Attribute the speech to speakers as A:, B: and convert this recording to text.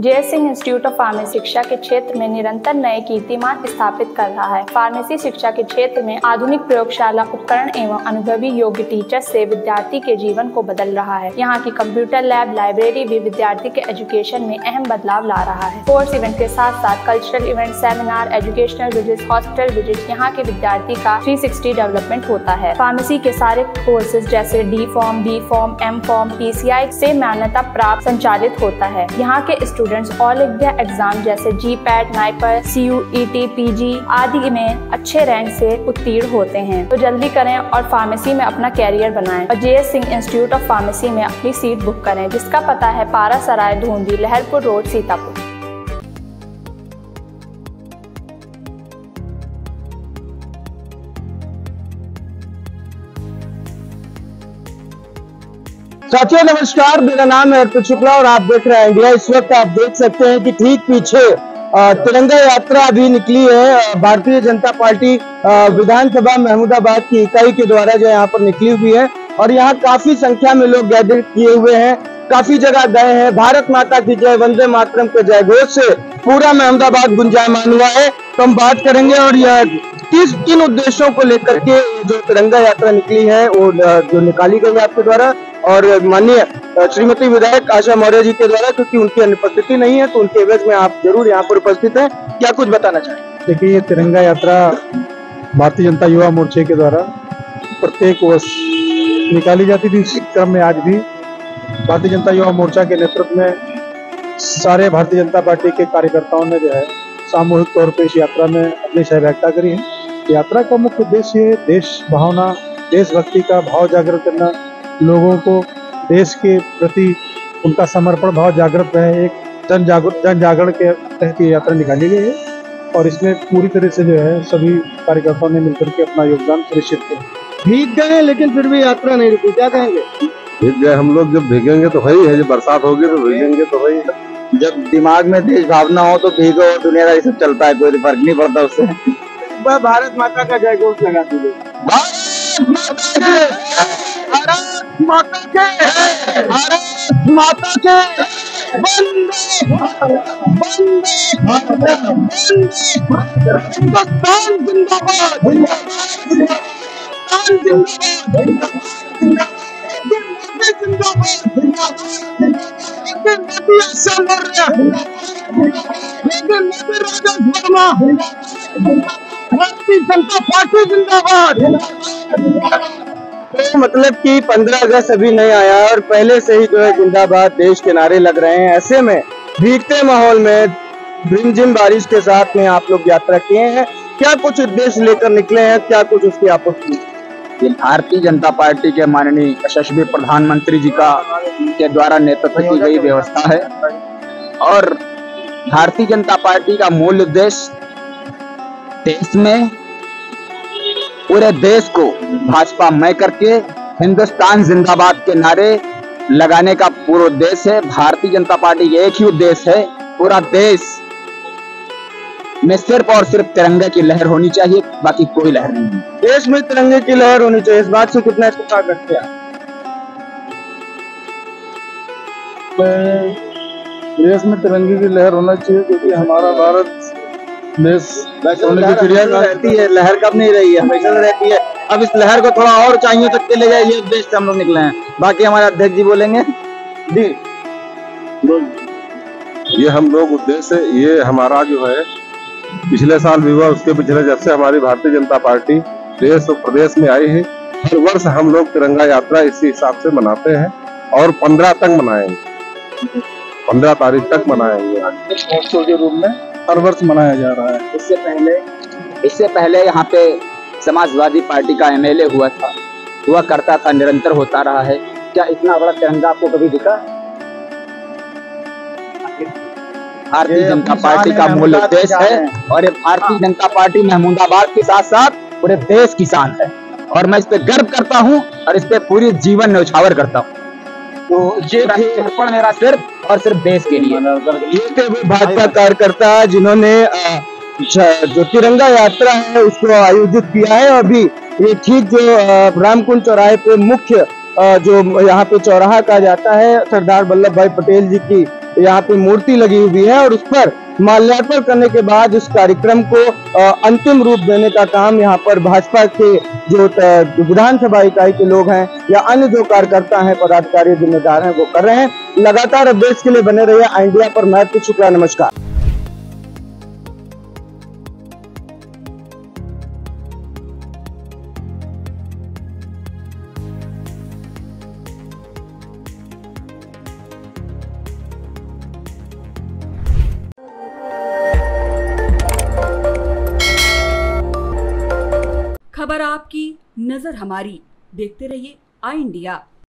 A: JS. Singh institute of pharmacy शिक्षा के क्षेत्र में निरंतर नए कीर्तिमान स्थापित कर रहा है। फार्मेसी शिक्षा के क्षेत्र में आधुनिक प्रयोगशाला उपकरण एवं अनुभवी योग्य टीचर से विद्यार्थी के जीवन को बदल रहा है। यहाँ की कंप्यूटर लैब लाइब्रेरी भी विद्यार्थी के एजुकेशन में अहम बदलाव ला रहा है। कोर्स इवेंट के साथ साथ cultural event, seminar, educational visit, hospital visit, यहाँ के विद्यार्थी का 360 डेवलपमेंट होता है। फार्मेसी के सारे कोर्सेज जैसे D pharm, B pharm, M pharm, PCI से मान्यता प्राप्त संचालित होता है। यहाँ के स्टूडेंट्स ऑल इंडिया एग्जाम जैसे GPAT, NIPER, CUET, PG आदि में अच्छे रैंक से उत्तीर्ण होते हैं। तो जल्दी करें और फार्मेसी में अपना कैरियर बनाएं और JS. Singh institute of pharmacy में अपनी सीट बुक करें, जिसका पता है पारासराय, धूंधी, लहरपुर रोड, सीतापुर।
B: साथियों नमस्कार, मेरा नाम है अर्पित शुक्ला और आप देख रहे हैं इंडिया। इस वक्त आप देख सकते हैं कि ठीक पीछे तिरंगा यात्रा अभी निकली है। भारतीय जनता पार्टी विधानसभा महमूदाबाद की इकाई के द्वारा जो यहाँ पर निकली हुई है और यहाँ काफी संख्या में लोग गैदर किए हुए हैं, काफी जगह गए हैं। भारत माता की जय, वंदे मातरम के जय घोष से पूरा महमूदाबाद गुंजायमान हुआ है। तो हम बात करेंगे और यह किन उद्देश्यों को लेकर के जो तिरंगा यात्रा निकली है वो जो निकाली गई है आपके द्वारा और माननीय श्रीमती विधायक आशा मौर्य जी के द्वारा, क्योंकि उनकी अनुपस्थिति नहीं है तो उनके एवज में आप जरूर यहाँ पर उपस्थित हैं। क्या कुछ बताना चाहेंगे?
C: देखिए, ये तिरंगा यात्रा भारतीय जनता युवा मोर्चे के द्वारा प्रत्येक वर्ष निकाली जाती थी। इस क्रम में आज भी भारतीय जनता युवा मोर्चा के नेतृत्व में सारे भारतीय जनता पार्टी के कार्यकर्ताओं ने जो है सामूहिक तौर पर इस यात्रा में अपनी सहभागिता करी है। यात्रा का मुख्य उद्देश्य है देश भावना, देशभक्ति का भाव जागृत करना, लोगों को देश के प्रति उनका समर्पण भाव जागृत रहे। एक जन जागरण के तहत ये यात्रा निकाली गई है और इसमें पूरी तरह से जो है सभी कार्यकर्ताओं ने मिलकर के अपना योगदान सुनिश्चित किया।
B: भीग गए लेकिन फिर भी यात्रा नहीं रुकी, क्या कहेंगे?
D: भीग गए हम लोग, जब भीगेंगे तो वही है, जब बरसात होगी तो भीगेंगे तो वही है।
B: जब दिमाग में देश भावना हो तो भीगो, दुनियादारी सब चलता है, कोई फर्क नहीं पड़ता उससे। भारत माता का जय घोष लगा दीजिए। भारत माता के, भारत माता के, हिंदुस्तान जिंदाबाद, भारतीय जनता पार्टी जिंदाबाद। तो मतलब कि 15 अगस्त अभी नहीं आया और पहले से ही जो है जिंदाबाद देश के नारे लग रहे हैं। ऐसे में भीगते माहौल में रिमझिम बारिश के साथ में आप लोग यात्रा किए हैं, क्या कुछ उद्देश्य लेकर निकले हैं, क्या कुछ उसकी आपत्ति?
E: ये भारतीय जनता पार्टी के माननीय यशस्वी प्रधानमंत्री जी के द्वारा नेतृत्व की गई व्यवस्था है और भारतीय जनता पार्टी का मूल उद्देश्य देश में पूरे देश को भाजपा मय करके हिंदुस्तान जिंदाबाद के नारे लगाने का पूरा उद्देश्य है। भारतीय जनता पार्टी का एक ही उद्देश्य है, पूरा देश में सिर्फ और सिर्फ तिरंगे की लहर होनी चाहिए, बाकी कोई लहर नहीं है।
B: देश में तिरंगे की लहर होनी चाहिए, इस बात से कितना इत्तेफाक रखते हैं?
C: देश में तिरंगे की लहर होना चाहिए क्योंकि हमारा भारत देश
B: होने की क्रिया रहती है। लहर कब नहीं रही है, हमेशा रहती है। अब इस लहर को थोड़ा और ऊंचाइयों तक के ले जाए, ये उद्देश्य से हम लोग निकले हैं। बाकी हमारे अध्यक्ष जी बोलेंगे जी।
D: ये हम लोग उद्देश्य, ये हमारा जो है पिछले साल भी हुआ, उसके पिछले जब से हमारी भारतीय जनता पार्टी देश और प्रदेश में आई है, हर वर्ष हम लोग तिरंगा यात्रा इसी हिसाब से मनाते हैं और 15 तक मनाएंगे, 15 तारीख तक मनाएंगे
C: महोत्सव के रूप में हर वर्ष मनाया जा रहा है।
E: इससे पहले यहाँ पे समाजवादी पार्टी का MLA हुआ करता था, निरंतर होता रहा है। क्या इतना बड़ा तिरंगा आपको कभी दिखा? भारतीय जनता पार्टी का मूल उद्देश्य है और ये भारतीय जनता पार्टी महमूदाबाद के साथ साथ पूरे देश की शान है और मैं इस पे गर्व करता हूँ और इस पे पूरी जीवन न्यौछावर करता हूँ। तो ये समर्पण मेरा सिर्फ और सिर्फ देश के लिए।
B: ये थे वो भाजपा कार्यकर्ता जिन्होंने जो तिरंगा यात्रा है उसको आयोजित किया है। अभी ये ठीक जो रामकुंड चौराहे पे मुख्य जो यहाँ पे चौराहा कहा जाता है सरदार वल्लभ भाई पटेल जी की यहाँ पे मूर्ति लगी हुई है और उस पर माल्यार्पण करने के बाद इस कार्यक्रम को अंतिम रूप देने का काम यहाँ पर भाजपा के जो विधानसभा इकाई के लोग हैं या अन्य जो कार्यकर्ता हैं, पदाधिकारी, जिम्मेदार हैं, वो कर रहे हैं। लगातार अपडेट्स के लिए बने रहिए आई इंडिया पर। मैं अर्पित शुक्ला, नमस्कार।
F: खबर आपकी, नजर हमारी। देखते रहिए आई इंडिया।